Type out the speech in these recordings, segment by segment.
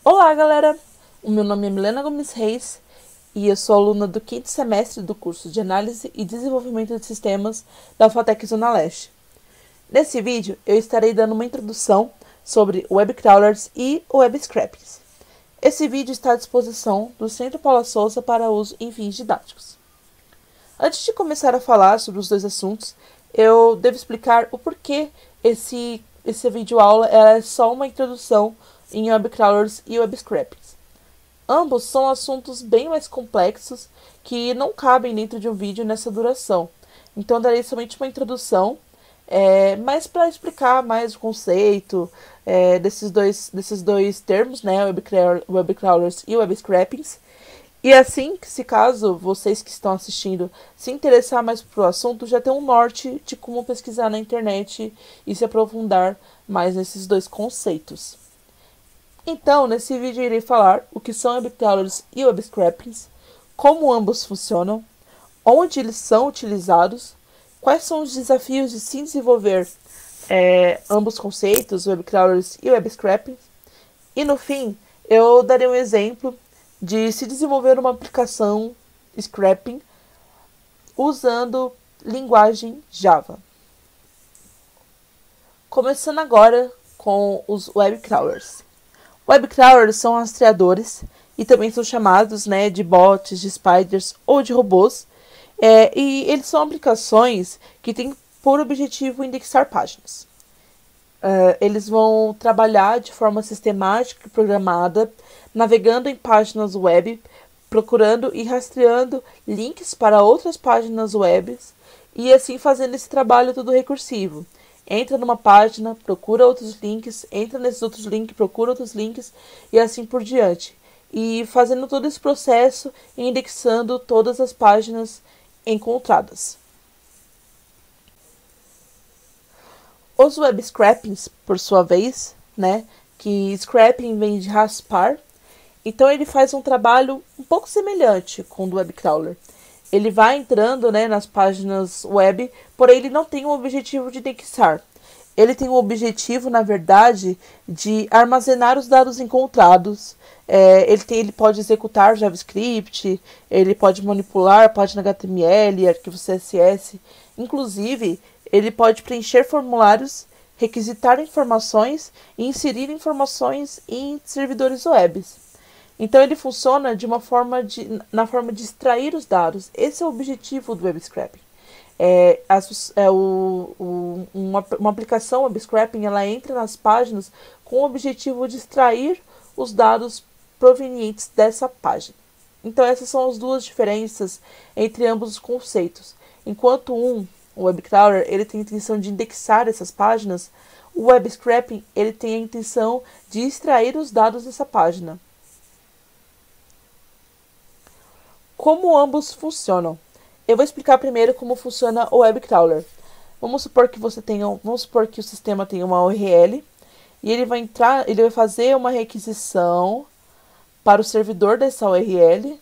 Olá, galera! O meu nome é Milena Gomes Reis e eu sou aluna do 5º semestre do curso de Análise e Desenvolvimento de Sistemas da FATEC Zona Leste. Nesse vídeo, eu estarei dando uma introdução sobre web crawlers e web scrapings. Esse vídeo está à disposição do Centro Paula Souza para uso em fins didáticos. Antes de começar a falar sobre os dois assuntos, eu devo explicar o porquê esse vídeo aula é só uma introdução em web crawlers e web scrapings. Ambos são assuntos bem mais complexos que não cabem dentro de um vídeo nessa duração. Então darei somente uma introdução, mas para explicar mais o conceito desses dois termos, né, web crawlers e web scrapings. E assim, se caso vocês que estão assistindo se interessar mais pro assunto, já tem um norte de como pesquisar na internet e se aprofundar mais nesses dois conceitos. Então, nesse vídeo eu irei falar o que são web crawlers e web scrapings, como ambos funcionam, onde eles são utilizados, quais são os desafios de se desenvolver ambos conceitos, web crawlers e web scrapings, e no fim eu darei um exemplo de se desenvolver uma aplicação scrapping usando linguagem Java. Começando agora com os web crawlers. Web crawlers são rastreadores e também são chamados de bots, de spiders ou de robôs. E eles são aplicações que têm por objetivo indexar páginas. Eles vão trabalhar de forma sistemática e programada, navegando em páginas web, procurando e rastreando links para outras páginas web e assim fazendo esse trabalho todo recursivo. Entra numa página, procura outros links, entra nesses outros links, procura outros links e assim por diante. E fazendo todo esse processo e indexando todas as páginas encontradas. Os web scrapings, por sua vez, que scrapping vem de raspar, então ele faz um trabalho um pouco semelhante com o do web crawler. Ele vai entrando nas páginas web, porém ele não tem o objetivo de indexar. Ele tem o objetivo, na verdade, de armazenar os dados encontrados. Ele pode executar JavaScript, ele pode manipular página HTML, arquivos CSS. Inclusive, ele pode preencher formulários, requisitar informações e inserir informações em servidores web. Então ele funciona na forma de extrair os dados. Esse é o objetivo do web scraping. Uma aplicação web scraping, ela entra nas páginas com o objetivo de extrair os dados provenientes dessa página. Então essas são as duas diferenças entre ambos os conceitos. Enquanto o web crawler, ele tem a intenção de indexar essas páginas, o web scraping, ele tem a intenção de extrair os dados dessa página. Como ambos funcionam? Eu vou explicar primeiro como funciona o web crawler. Vamos supor que o sistema tem uma URL e ele vai fazer uma requisição para o servidor dessa URL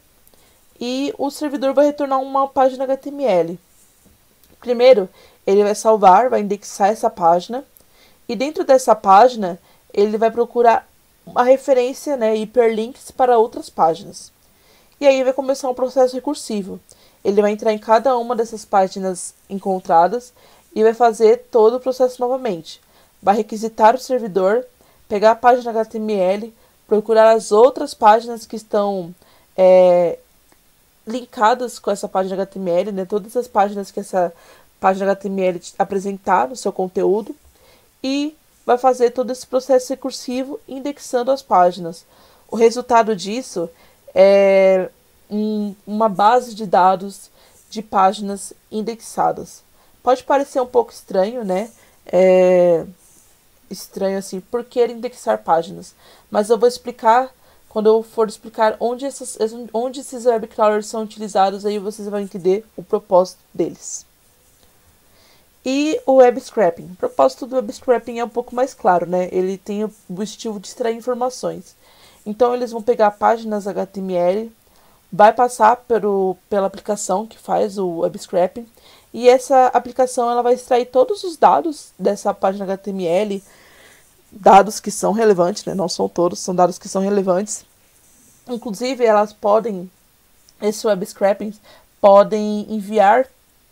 e o servidor vai retornar uma página HTML. Primeiro, ele vai salvar, vai indexar essa página e dentro dessa página ele vai procurar uma referência, hiperlinks para outras páginas. E aí vai começar um processo recursivo. Ele vai entrar em cada uma dessas páginas encontradas e vai fazer todo o processo novamente. Vai requisitar o servidor, pegar a página HTML, procurar as outras páginas que estão linkadas com essa página HTML, todas as páginas que essa página HTML apresentar no seu conteúdo, e vai fazer todo esse processo recursivo indexando as páginas. O resultado disso é uma base de dados de páginas indexadas. Pode parecer um pouco estranho, estranho assim, por que indexar páginas. Mas eu vou explicar, quando eu for explicar onde esses web crawlers são utilizados, aí vocês vão entender o propósito deles. E o web scraping. O propósito do web scraping é um pouco mais claro, Ele tem o objetivo de extrair informações. Então, eles vão pegar páginas HTML, vai passar pela aplicação que faz o web scraping, e essa aplicação ela vai extrair todos os dados dessa página HTML dados que são relevantes, né? Não são todos, são dados que são relevantes. Inclusive, esses web scrapings podem enviar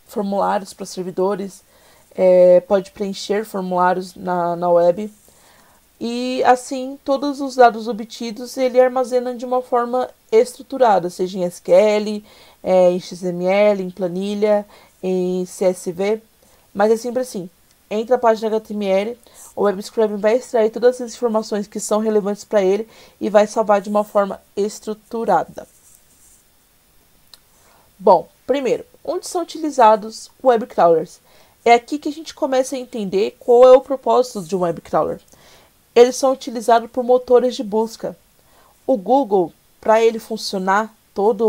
formulários para servidores, pode preencher formulários na web. E assim, todos os dados obtidos ele armazena de uma forma estruturada, seja em SQL, em XML, em planilha, em CSV. Mas é sempre assim, entre a página HTML, o web scraping vai extrair todas as informações que são relevantes para ele e vai salvar de uma forma estruturada. Bom, primeiro, onde são utilizados web crawlers? É aqui que a gente começa a entender qual é o propósito de um web crawler. Eles são utilizados por motores de busca. O Google, para ele funcionar, toda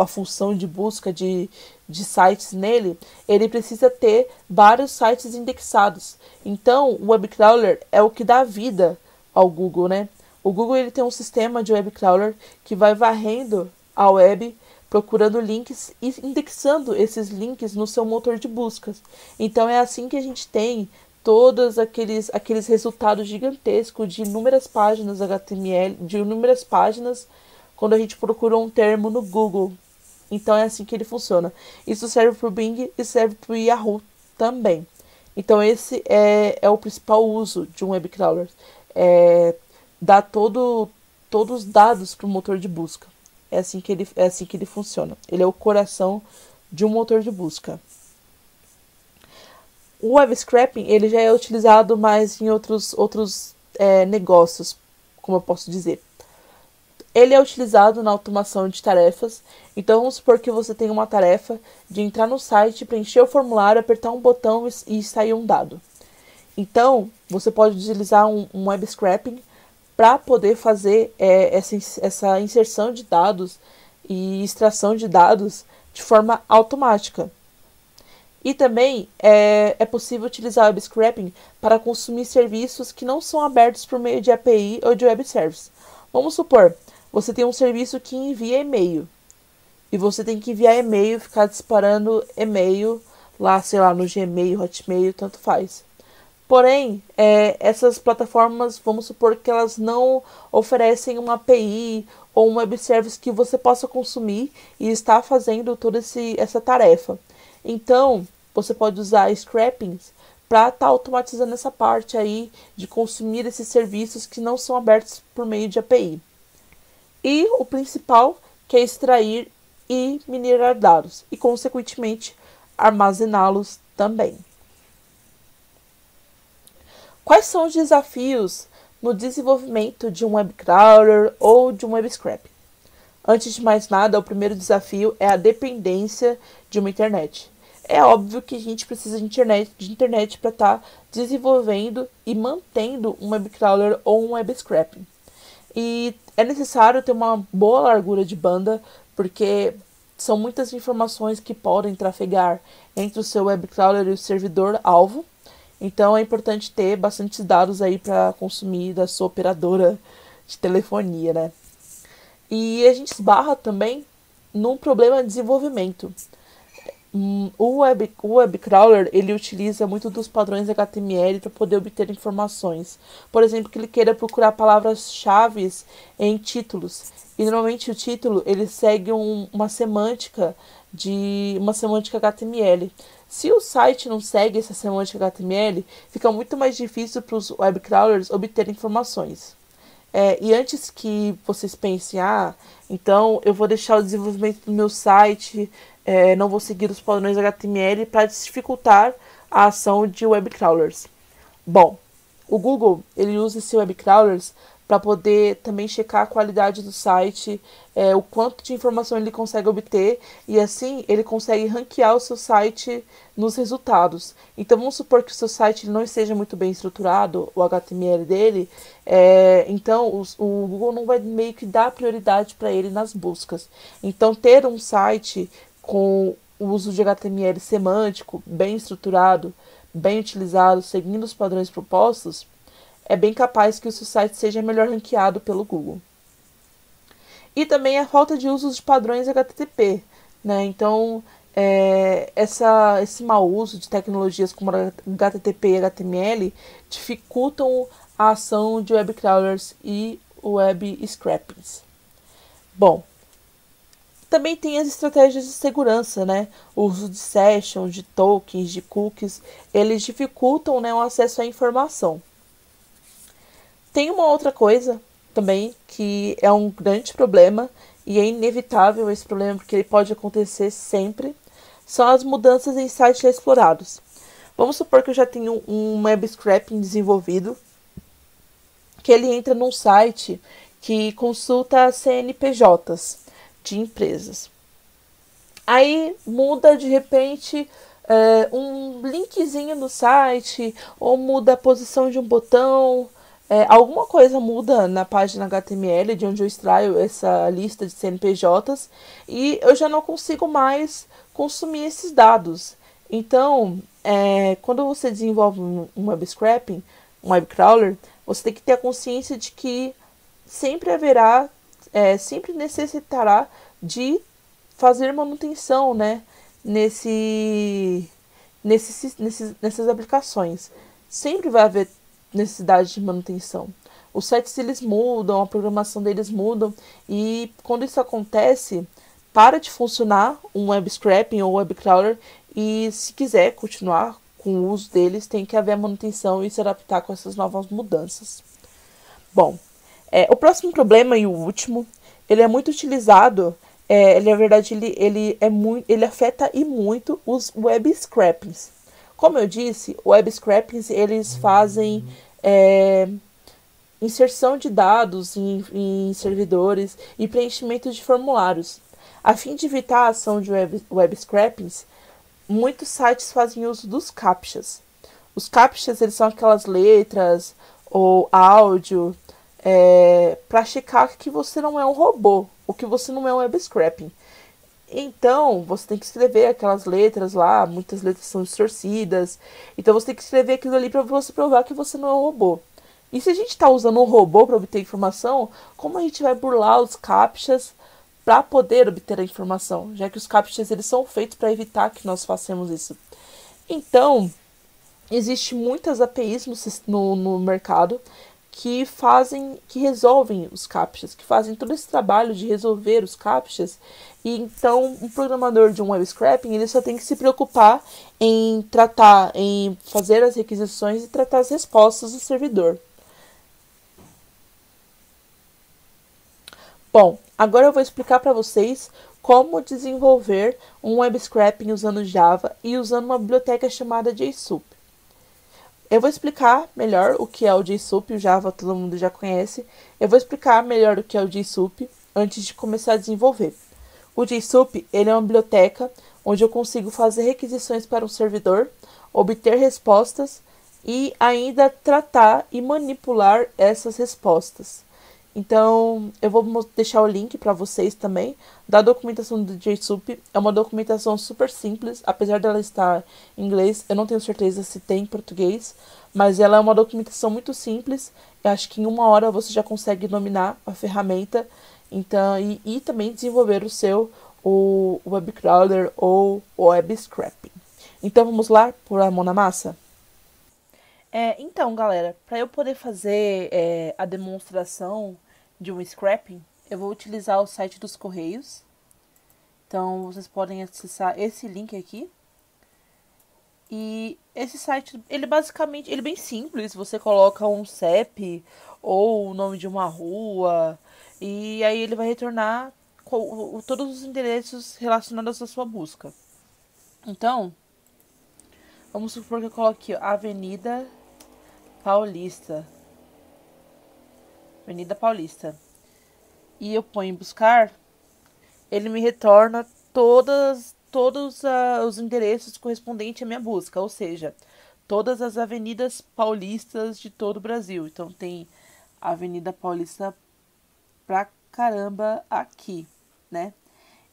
a função de busca de sites nele, ele precisa ter vários sites indexados. Então, o web crawler é o que dá vida ao Google, né? O Google ele tem um sistema de web crawler que vai varrendo a web, procurando links e indexando esses links no seu motor de buscas. Então, é assim que a gente tem todos aqueles resultados gigantescos de inúmeras páginas HTML, de inúmeras páginas quando a gente procura um termo no Google. Então é assim que ele funciona. Isso serve para o Bing e serve para o Yahoo também. Então esse é o principal uso de um web crawler. Dar todos os dados para o motor de busca. É assim que ele funciona. Ele é o coração de um motor de busca. O web scraping ele já é utilizado mais em outros negócios, como eu posso dizer. Ele é utilizado na automação de tarefas. Então vamos supor que você tem uma tarefa de entrar no site, preencher o formulário, apertar um botão e sair um dado. Então você pode utilizar um web scraping para poder fazer essa inserção de dados e extração de dados de forma automática. E também é possível utilizar o web scraping para consumir serviços que não são abertos por meio de API ou de web service. Vamos supor, você tem um serviço que envia e-mail. E você tem que enviar e-mail, ficar disparando e-mail lá, sei lá, no Gmail, Hotmail, tanto faz. Porém, essas plataformas, vamos supor que elas não oferecem uma API ou um web service que você possa consumir e estar fazendo toda essa tarefa. Então, você pode usar scrapings para estar automatizando essa parte aí de consumir esses serviços que não são abertos por meio de API. E o principal, que é extrair e minerar dados e, consequentemente, armazená-los também. Quais são os desafios no desenvolvimento de um web crawler ou de um web scraping? Antes de mais nada, o primeiro desafio é a dependência de uma internet. É óbvio que a gente precisa de internet para estar desenvolvendo e mantendo um web crawler ou um web scraping. E é necessário ter uma boa largura de banda, porque são muitas informações que podem trafegar entre o seu web crawler e o servidor alvo. Então é importante ter bastante dados aí para consumir da sua operadora de telefonia, né? E a gente esbarra também num problema de desenvolvimento. O web crawler ele utiliza muito dos padrões HTML para poder obter informações. Por exemplo, que ele queira procurar palavras-chave em títulos. E normalmente o título ele segue uma semântica HTML. Se o site não segue essa semântica HTML, fica muito mais difícil para os web crawlers obterem informações. E antes que vocês pensem, então eu vou deixar o desenvolvimento do meu site, não vou seguir os padrões HTML para dificultar a ação de web crawlers. Bom, o Google ele usa esse web crawlers para poder também checar a qualidade do site, o quanto de informação ele consegue obter, e assim ele consegue ranquear o seu site nos resultados. Então vamos supor que o seu site não esteja muito bem estruturado, o HTML dele, então o Google não vai meio que dar prioridade para ele nas buscas. Então ter um site com o uso de HTML semântico, bem estruturado, bem utilizado, seguindo os padrões propostos, é bem capaz que o seu site seja melhor ranqueado pelo Google. E também a falta de uso de padrões HTTP, né? Então, esse mau uso de tecnologias como HTTP e HTML dificultam a ação de web crawlers e web scrapings. Bom, também tem as estratégias de segurança, né? O uso de sessions, de tokens, de cookies, eles dificultam, né, o acesso à informação. Tem uma outra coisa também que é um grande problema e é inevitável esse problema porque ele pode acontecer sempre, são as mudanças em sites já explorados. Vamos supor que eu já tenho um web scraping desenvolvido, que ele entra num site que consulta CNPJs de empresas. Aí muda de repente um linkzinho no site, ou muda a posição de um botão, alguma coisa muda na página HTML de onde eu extraio essa lista de CNPJs e eu já não consigo mais consumir esses dados. Então, quando você desenvolve um web scraping, um web crawler, você tem que ter a consciência de que sempre haverá, sempre necessitará de fazer manutenção, né, nessas aplicações. Sempre vai haver necessidade de manutenção. Os sites eles mudam, a programação deles mudam e quando isso acontece, para de funcionar um web scraping ou web crawler e se quiser continuar com o uso deles, tem que haver a manutenção e se adaptar com essas novas mudanças. Bom, o próximo problema e o último, ele é muito utilizado, na verdade ele afeta e muito os web scrapings. Como eu disse, web scrapings eles fazem inserção de dados em servidores e preenchimento de formulários. A fim de evitar a ação de web scrapings, muitos sites fazem uso dos CAPTCHAs. Os CAPTCHAs eles são aquelas letras ou áudio para checar que você não é um robô ou que você não é um web scraping. Então, você tem que escrever aquelas letras lá, muitas letras são distorcidas. Então, você tem que escrever aquilo ali para você provar que você não é um robô. E se a gente está usando um robô para obter informação, como a gente vai burlar os CAPTCHAs para poder obter a informação? Já que os CAPTCHAs eles são feitos para evitar que nós façamos isso. Então, existem muitas APIs no mercado que resolvem os CAPTCHAs, que fazem todo esse trabalho de resolver os CAPTCHAs. E então, um programador de um web scraping, ele só tem que se preocupar em fazer as requisições e tratar as respostas do servidor. Bom, agora eu vou explicar para vocês como desenvolver um web scraping usando Java e usando uma biblioteca chamada JSOUP. Eu vou explicar melhor o que é o JSOUP, o Java todo mundo já conhece. Eu vou explicar melhor o que é o JSOUP antes de começar a desenvolver. O JSOUP ele é uma biblioteca onde eu consigo fazer requisições para um servidor, obter respostas e ainda tratar e manipular essas respostas. Então, eu vou deixar o link para vocês também da documentação do JSOUP. É uma documentação super simples, apesar dela estar em inglês, eu não tenho certeza se tem em português, mas ela é uma documentação muito simples. Eu acho que em 1 hora você já consegue dominar a ferramenta, então, e também desenvolver o web crawler ou o web scraping. Então, vamos lá, pôr a mão na massa? Então, galera, para eu poder fazer a demonstração de um scrapping, eu vou utilizar o site dos Correios. Então, vocês podem acessar esse link aqui. E esse site, ele basicamente, ele é bem simples. Você coloca um CEP ou o nome de uma rua e aí ele vai retornar todos os endereços relacionados à sua busca. Então, vamos supor que eu coloque aqui, Avenida Paulista. Avenida Paulista. E eu ponho em buscar, ele me retorna todos os endereços correspondentes à minha busca, ou seja, todas as avenidas paulistas de todo o Brasil. Então tem Avenida Paulista pra caramba aqui, né?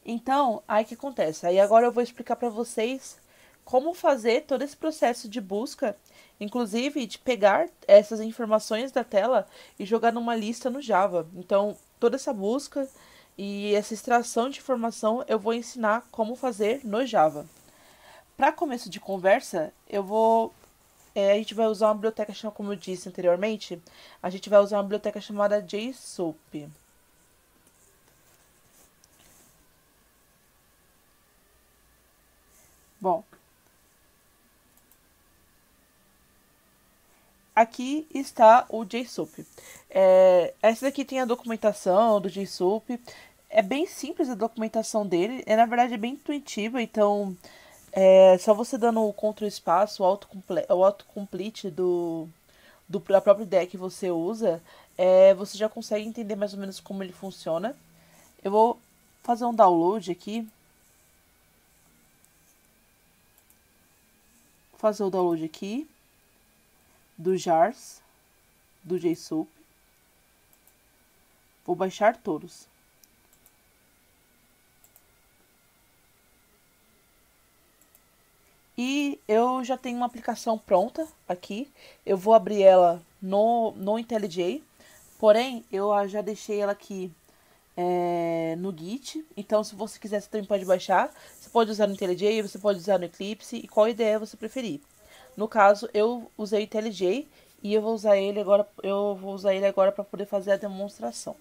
Então, aí o que acontece? Aí agora eu vou explicar para vocês como fazer todo esse processo de busca, inclusive de pegar essas informações da tela e jogar numa lista no Java. Então, toda essa busca e essa extração de informação eu vou ensinar como fazer no Java. Para começo de conversa, eu vou a gente vai usar uma biblioteca chamada, como eu disse anteriormente, a gente vai usar uma biblioteca chamada JSOAP. Bom, aqui está o JSOAP. Essa daqui tem a documentação do JSOAP. É bem simples a documentação dele. Na verdade, é bem intuitiva. Então, só você dando o Ctrl espaço, o autocomplete da própria ideia que você usa, você já consegue entender mais ou menos como ele funciona. Eu vou fazer um download aqui. Vou fazer o download aqui do JARS, do JSOAP. Vou baixar todos. E eu já tenho uma aplicação pronta aqui. Eu vou abrir ela no IntelliJ. Porém, eu já deixei ela aqui no Git. Então, se você quiser, você também pode baixar. Você pode usar no IntelliJ, você pode usar no Eclipse. E qual ideia você preferir. No caso, eu usei o IntelliJ e eu vou usar ele agora para poder fazer a demonstração.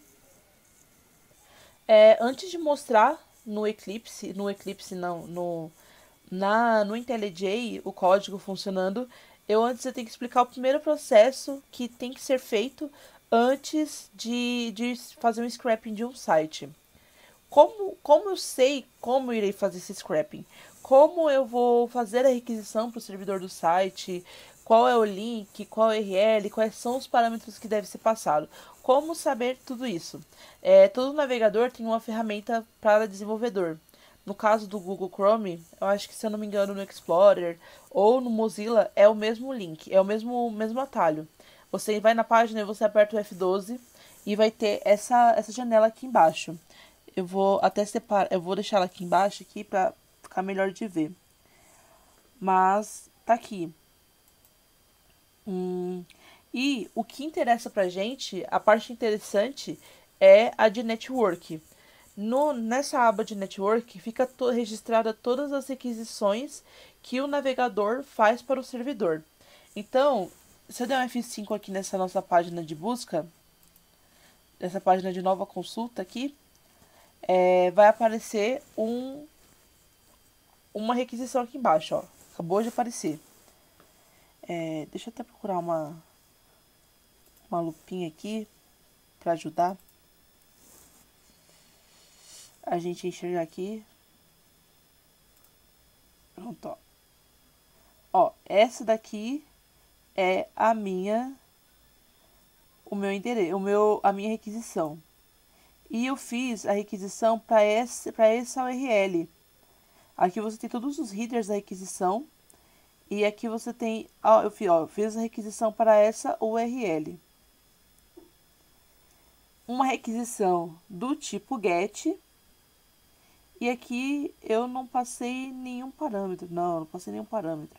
Antes de mostrar no Eclipse não, no IntelliJ o código funcionando, eu tenho que explicar o primeiro processo que tem que ser feito antes de fazer um scrapping de um site. Como eu sei como eu irei fazer esse scrapping? Como eu vou fazer a requisição para o servidor do site? Qual é o link? Qual é o URL? Quais são os parâmetros que deve ser passado? Como saber tudo isso? Todo navegador tem uma ferramenta para desenvolvedor. No caso do Google Chrome, eu acho que, se eu não me engano, no Explorer ou no Mozilla é o mesmo link, é o mesmo atalho. Você vai na página e você aperta o F12 e vai ter essa janela aqui embaixo. Eu vou até separar, eu vou deixar ela aqui embaixo aqui para ficar melhor de ver. Mas tá aqui. E o que interessa pra gente, a parte interessante, é a de network. Nessa aba de network fica registrada todas as requisições que o navegador faz para o servidor. Então, se eu der um F5 aqui nessa nossa página de busca, nessa página de nova consulta aqui, vai aparecer uma requisição aqui embaixo, ó. Acabou de aparecer. Deixa eu até procurar uma lupinha aqui para ajudar a gente enxergar aqui. Pronto, ó. Ó, essa daqui é a minha requisição. E eu fiz a requisição para essa URL. Aqui você tem todos os headers da requisição. E aqui você tem, eu fiz a requisição para essa URL. Uma requisição do tipo GET. E aqui eu não passei nenhum parâmetro. Não passei nenhum parâmetro.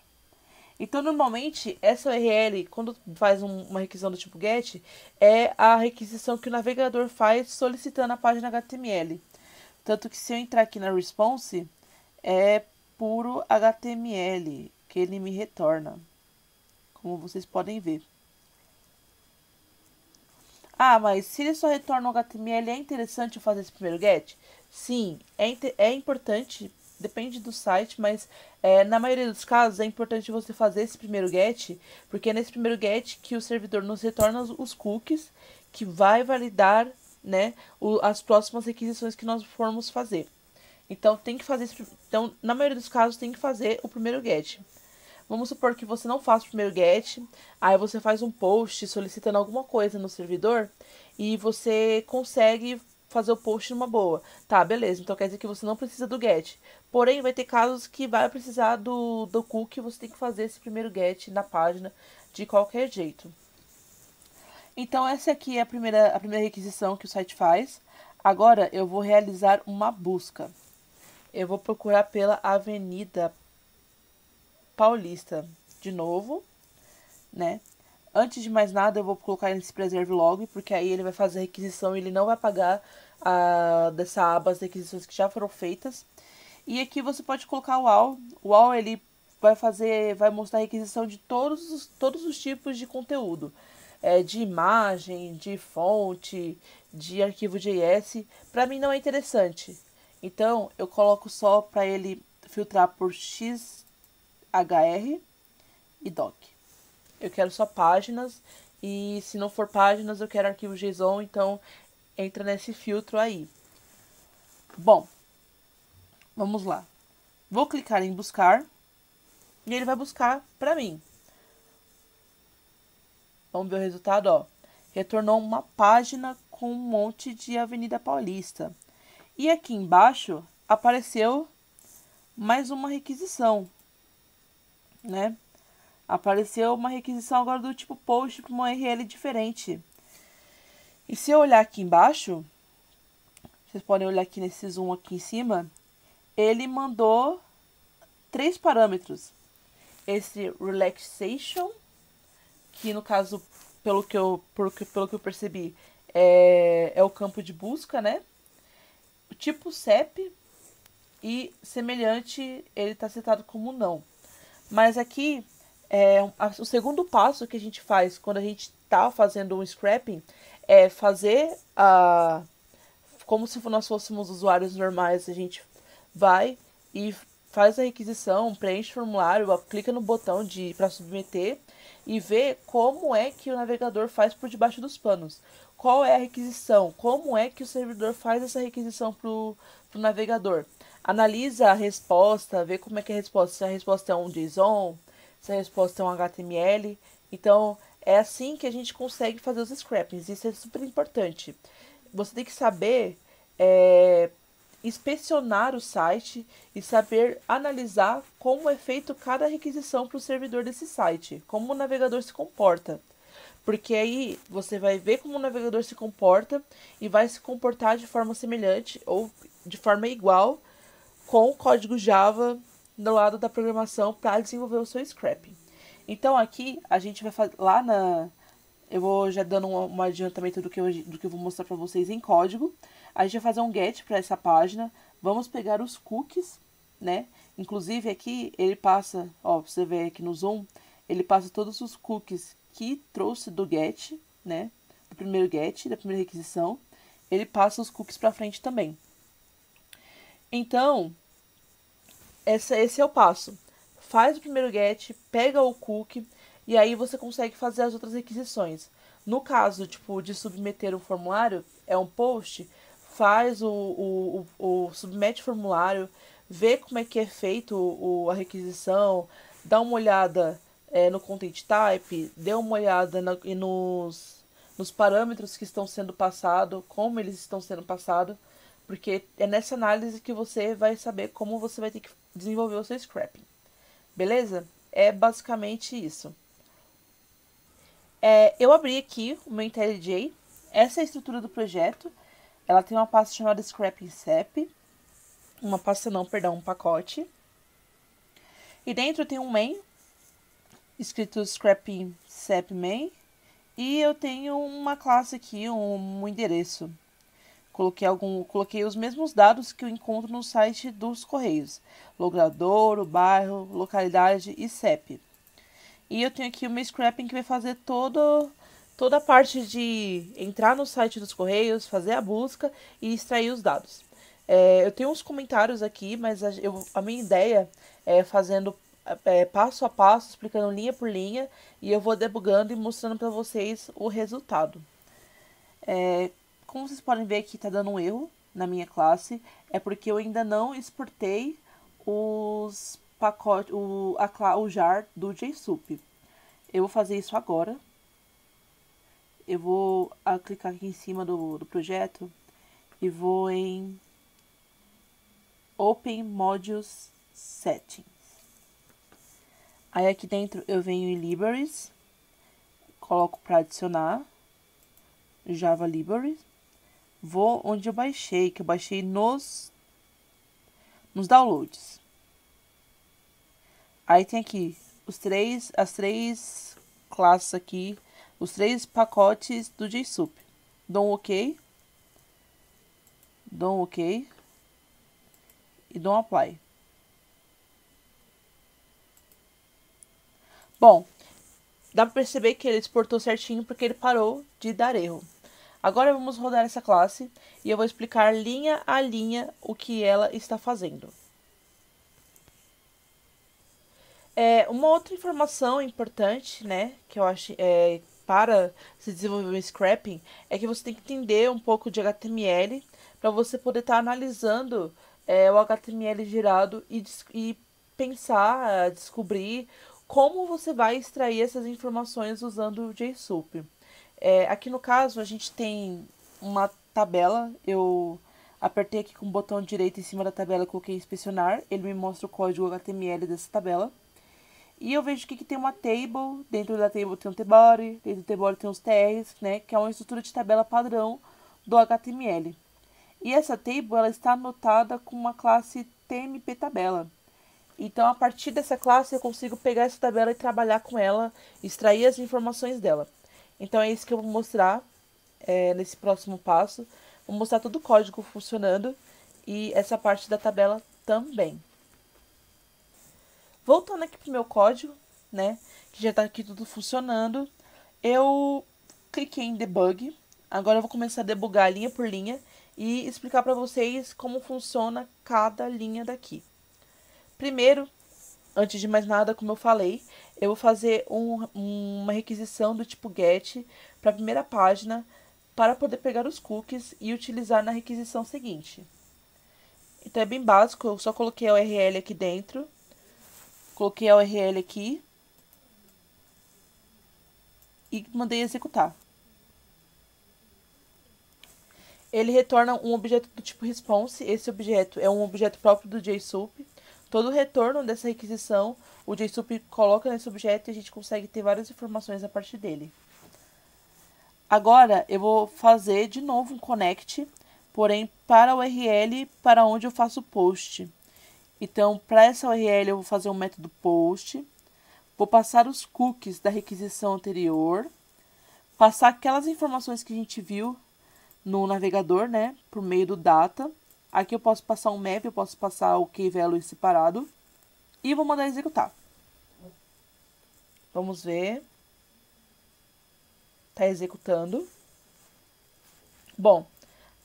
Então, normalmente, essa URL, quando faz uma requisição do tipo GET, é a requisição que o navegador faz solicitando a página HTML. Tanto que, se eu entrar aqui na response, é puro HTML que ele me retorna, como vocês podem ver. Mas se ele só retorna o HTML, é interessante eu fazer esse primeiro GET? Sim, é importante, depende do site, mas na maioria dos casos é importante você fazer esse primeiro GET, porque é nesse primeiro GET que o servidor nos retorna os cookies, que vai validar, né, as próximas requisições que nós formos fazer. Então, na maioria dos casos, tem que fazer o primeiro GET. Vamos supor que você não faça o primeiro GET, aí você faz um post solicitando alguma coisa no servidor e você consegue fazer o post numa boa. Tá, beleza, então quer dizer que você não precisa do GET. Porém, vai ter casos que vai precisar do cookie e você tem que fazer esse primeiro GET na página de qualquer jeito. Então, essa aqui é a primeira requisição que o site faz. Agora, eu vou realizar uma busca. Eu vou procurar pela Avenida Paulista de novo, né? Antes de mais nada, eu vou colocar nesse preserve log, porque aí ele vai fazer a requisição e ele não vai apagar dessa aba as requisições que já foram feitas. E aqui você pode colocar o UAL. O UAL, ele vai mostrar a requisição de todos os tipos de conteúdo. De imagem, de fonte, de arquivo JS. Para mim não é interessante. Então, eu coloco só para ele filtrar por XHR e doc. Eu quero só páginas, e se não for páginas, eu quero arquivo JSON, então entra nesse filtro aí. Bom, vamos lá. Vou clicar em buscar, e ele vai buscar para mim. Vamos ver o resultado, ó. Retornou uma página com um monte de Avenida Paulista. E aqui embaixo apareceu mais uma requisição, né? Apareceu uma requisição agora do tipo post para uma URL diferente. E se eu olhar aqui embaixo, vocês podem olhar aqui nesse zoom aqui em cima, ele mandou 3 parâmetros. Esse relaxation, que no caso, pelo que eu percebi, é o campo de busca, né? O tipo CEP e semelhante, ele está setado como não. Mas aqui, o segundo passo que a gente faz quando a gente está fazendo um scrapping é fazer como se nós fôssemos usuários normais. A gente vai e faz a requisição, preenche o formulário, clica no botão para submeter e vê como é que o navegador faz por debaixo dos panos. Qual é a requisição? Como é que o servidor faz essa requisição para o navegador? Analisa a resposta, vê como é que é a resposta. Se a resposta é um JSON, se a resposta é um HTML. Então, é assim que a gente consegue fazer os scrappings. Isso é super importante. Você tem que saber inspecionar o site e saber analisar como é feito cada requisição para o servidor desse site, como o navegador se comporta. Porque aí você vai ver como o navegador se comporta e vai se comportar de forma semelhante ou de forma igual com o código Java do lado da programação para desenvolver o seu scrapping. Então aqui a gente vai fazer lá eu vou já dando um adiantamento do que eu vou mostrar para vocês em código. A gente vai fazer um get para essa página. Vamos pegar os cookies, né? Inclusive aqui ele passa, ó, você vê aqui no zoom, ele passa todos os cookies que trouxe do get, né? Do primeiro get, da primeira requisição. Ele passa os cookies para frente também. Então, esse é o passo. Faz o primeiro get, pega o cookie e aí você consegue fazer as outras requisições. No caso, tipo, de submeter um formulário, é um post, faz submete o formulário, vê como é que é feito a requisição, dá uma olhada no content type, dê uma olhada nos parâmetros que estão sendo passados, como eles estão sendo passados, porque é nessa análise que você vai saber como você vai ter que desenvolver o seu scrapping. Beleza? É basicamente isso. Eu abri aqui o meu IntelliJ. Essa é a estrutura do projeto. Ela tem uma pasta chamada Scrapping CEP. Um pacote. E dentro tem um main, escrito Scrapping CEP main. E eu tenho uma classe aqui, um endereço. Coloquei os mesmos dados que eu encontro no site dos Correios. Logradouro, bairro, localidade e CEP. E eu tenho aqui o meu scrapping que vai fazer toda a parte de entrar no site dos Correios, fazer a busca e extrair os dados. Eu tenho uns comentários aqui, mas a minha ideia é fazendo passo a passo, explicando linha por linha, e eu vou debugando e mostrando para vocês o resultado. Como vocês podem ver aqui, está dando um erro na minha classe, é porque eu ainda não exportei os pacotes, o jar do JSoup. Eu vou fazer isso agora. Eu vou clicar aqui em cima do projeto e vou em Open Modules Settings. Aí aqui dentro eu venho em Libraries, coloco para adicionar Java Libraries. Vou onde eu baixei, que eu baixei nos downloads. Aí tem aqui as três classes aqui, os 3 pacotes do JSoup. Dou um OK. Dou um OK. E dou um Apply. Bom, dá para perceber que ele exportou certinho porque ele parou de dar erro. Agora vamos rodar essa classe e eu vou explicar linha a linha o que ela está fazendo. Uma outra informação importante, né, que eu acho para se desenvolver o scrapping, é que você tem que entender um pouco de HTML para você poder estar analisando o HTML gerado e pensar, descobrir como você vai extrair essas informações usando o JSOUP. Aqui no caso, a gente tem uma tabela, eu apertei aqui com o botão direito em cima da tabela, coloquei inspecionar, ele me mostra o código HTML dessa tabela. E eu vejo aqui que tem uma table, dentro da table tem um tbody, dentro do tbody tem os TRs, né, que é uma estrutura de tabela padrão do HTML. E essa table ela está anotada com uma classe tmptabela. Então, a partir dessa classe, eu consigo pegar essa tabela e trabalhar com ela, extrair as informações dela. Então, é isso que eu vou mostrar nesse próximo passo. Vou mostrar todo o código funcionando e essa parte da tabela também. Voltando aqui pro meu código, né, que já está aqui tudo funcionando, eu cliquei em debug. Agora eu vou começar a debugar linha por linha e explicar para vocês como funciona cada linha daqui. Primeiro, antes de mais nada, como eu falei, eu vou fazer uma requisição do tipo get para a primeira página para poder pegar os cookies e utilizar na requisição seguinte. Então é bem básico, eu só coloquei a URL aqui dentro. Coloquei a URL aqui e mandei executar. Ele retorna um objeto do tipo response. Esse objeto é um objeto próprio do JSOUP. Todo o retorno dessa requisição, o JSOUP coloca nesse objeto e a gente consegue ter várias informações a partir dele. Agora eu vou fazer de novo um connect, porém para a URL para onde eu faço o post. Então, para essa URL, eu vou fazer um método post, vou passar os cookies da requisição anterior, passar aquelas informações que a gente viu no navegador, né, por meio do data. Aqui eu posso passar um map, eu posso passar o key-value separado e vou mandar executar. Vamos ver. Está executando. Bom,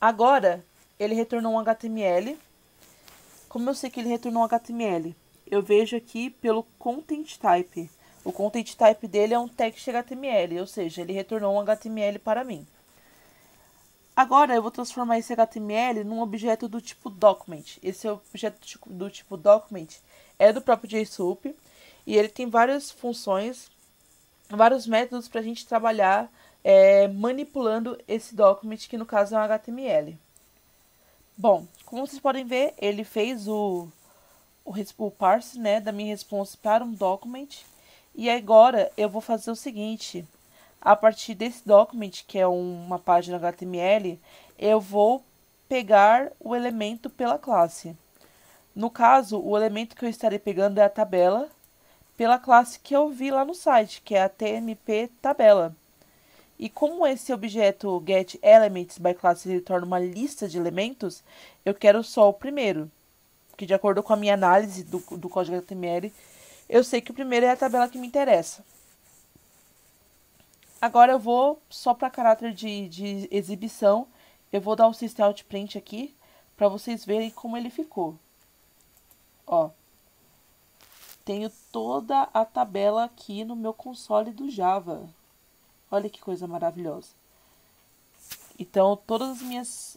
agora ele retornou um HTML. Como eu sei que ele retornou um HTML? Eu vejo aqui pelo content type. O content type dele é um text HTML, ou seja, ele retornou um HTML para mim. Agora eu vou transformar esse HTML num objeto do tipo document. Esse objeto do tipo document é do próprio JSOUP e ele tem várias funções, vários métodos para a gente trabalhar manipulando esse document, que no caso é um HTML. Bom, como vocês podem ver, ele fez o parse, né, da minha response para um document. E agora eu vou fazer o seguinte: a partir desse document, que é uma página HTML, eu vou pegar o elemento pela classe. No caso, o elemento que eu estarei pegando é a tabela pela classe que eu vi lá no site, que é a tmptabela. E como esse objeto getElementsByClass retorna uma lista de elementos, eu quero só o primeiro. Que de acordo com a minha análise do código HTML, eu sei que o primeiro é a tabela que me interessa. Agora eu vou, só para caráter de exibição, eu vou dar um systemoutprint aqui, para vocês verem como ele ficou. Ó, tenho toda a tabela aqui no meu console do Java. Olha que coisa maravilhosa. Então, todas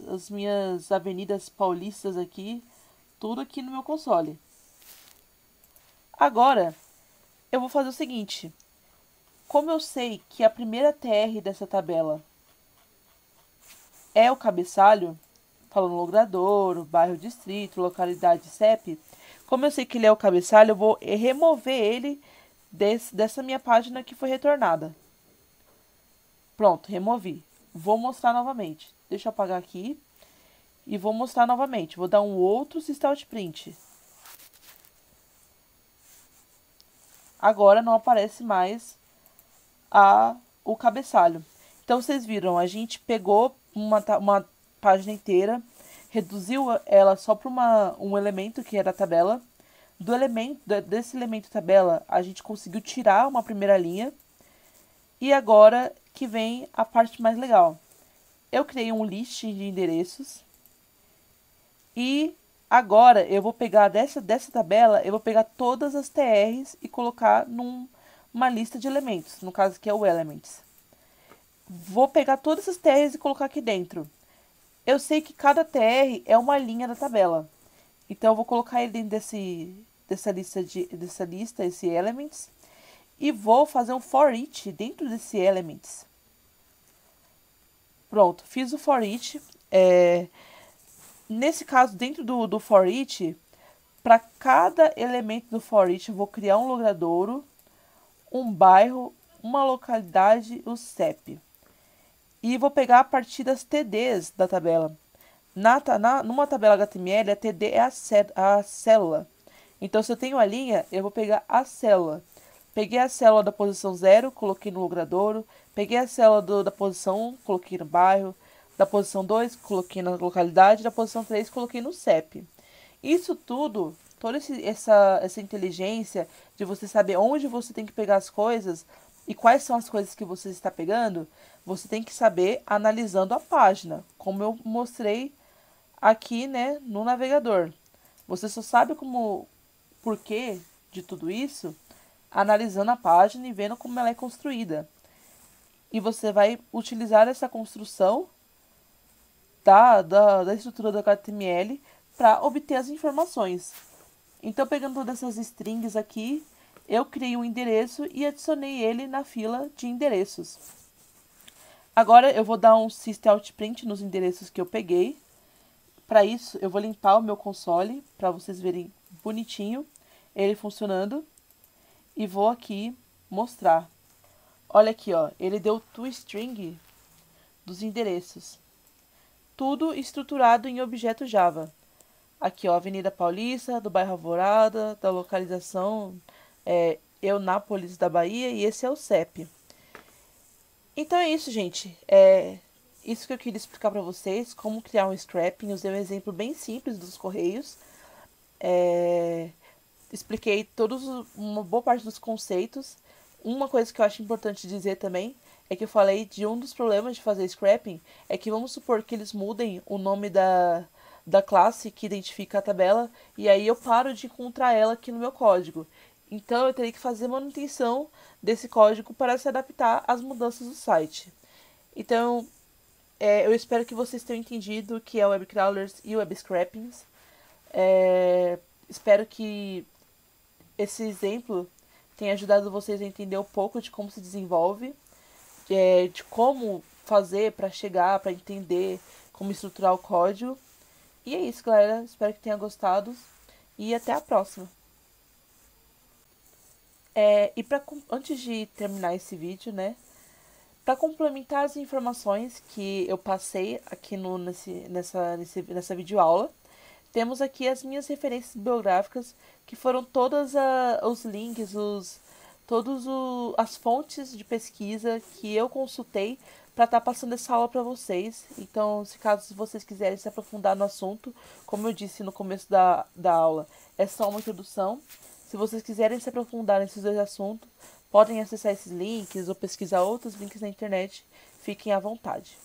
as minhas avenidas paulistas aqui, tudo aqui no meu console. Agora, eu vou fazer o seguinte. Como eu sei que a primeira TR dessa tabela é o cabeçalho, falando logrador, bairro, distrito, localidade, CEP, como eu sei que ele é o cabeçalho, eu vou remover ele dessa minha página que foi retornada. Pronto, removi. Vou mostrar novamente. Deixa eu apagar aqui. E vou mostrar novamente. Vou dar um outro systemoutprint. Agora não aparece mais o cabeçalho. Então, vocês viram, a gente pegou uma página inteira, reduziu ela só para um elemento, que era a tabela, Desse elemento tabela, a gente conseguiu tirar uma primeira linha. E agora que vem a parte mais legal. Eu criei um list de endereços. E agora eu vou pegar dessa tabela, eu vou pegar todas as TRs e colocar numa lista de elementos. No caso aqui é o Elements. Vou pegar todas as TRs e colocar aqui dentro. Eu sei que cada TR é uma linha da tabela. Então eu vou colocar ele dentro dessa lista, esse Elements. E vou fazer um for each dentro desse Elements. Pronto, fiz o for each. Nesse caso, dentro do for each, para cada elemento do for each, eu vou criar um logradouro, um bairro, uma localidade e o CEP. E vou pegar a partir das TDs da tabela. Numa tabela HTML, a TD é a célula. Então, se eu tenho a linha, eu vou pegar a célula. Peguei a célula da posição 0, coloquei no logradouro. Peguei a célula da posição 1, coloquei no bairro. Da posição 2, coloquei na localidade. Da posição 3, coloquei no CEP. Isso tudo, toda essa inteligência de você saber onde você tem que pegar as coisas e quais são as coisas que você está pegando, você tem que saber analisando a página, como eu mostrei aqui, né, no navegador. Você só sabe porquê de tudo isso analisando a página e vendo como ela é construída. E você vai utilizar essa construção da estrutura do HTML para obter as informações. Então, pegando todas essas strings aqui, eu criei um endereço e adicionei ele na fila de endereços. Agora, eu vou dar um systemoutprint nos endereços que eu peguei. Para isso, eu vou limpar o meu console, para vocês verem bonitinho ele funcionando. E vou aqui mostrar. Olha aqui, ó, ele deu toString dos endereços. Tudo estruturado em objeto Java. Aqui, ó, Avenida Paulista, do bairro Alvorada, da localização Eunápolis da Bahia, e esse é o CEP. Então é isso, gente. É isso que eu queria explicar para vocês, como criar um scrapping. Usei um exemplo bem simples dos Correios. Expliquei uma boa parte dos conceitos. Uma coisa que eu acho importante dizer também é que eu falei de um dos problemas de fazer scrapping é que vamos supor que eles mudem o nome da classe que identifica a tabela e aí eu paro de encontrar ela aqui no meu código. Então eu teria que fazer manutenção desse código para se adaptar às mudanças do site. Então eu espero que vocês tenham entendido o que é web crawlers e web scrappings. Espero que esse exemplo tenha ajudado vocês a entender um pouco de como se desenvolve, de como fazer para chegar, para entender como estruturar o código. E é isso, galera. Espero que tenha gostado e até a próxima. Antes de terminar esse vídeo, né, para complementar as informações que eu passei aqui nessa videoaula, temos aqui as minhas referências bibliográficas, que foram todos os links, todas as fontes de pesquisa que eu consultei para estar passando essa aula para vocês. Então, se caso vocês quiserem se aprofundar no assunto, como eu disse no começo da aula, é só uma introdução. Se vocês quiserem se aprofundar nesses dois assuntos, podem acessar esses links ou pesquisar outros links na internet. Fiquem à vontade.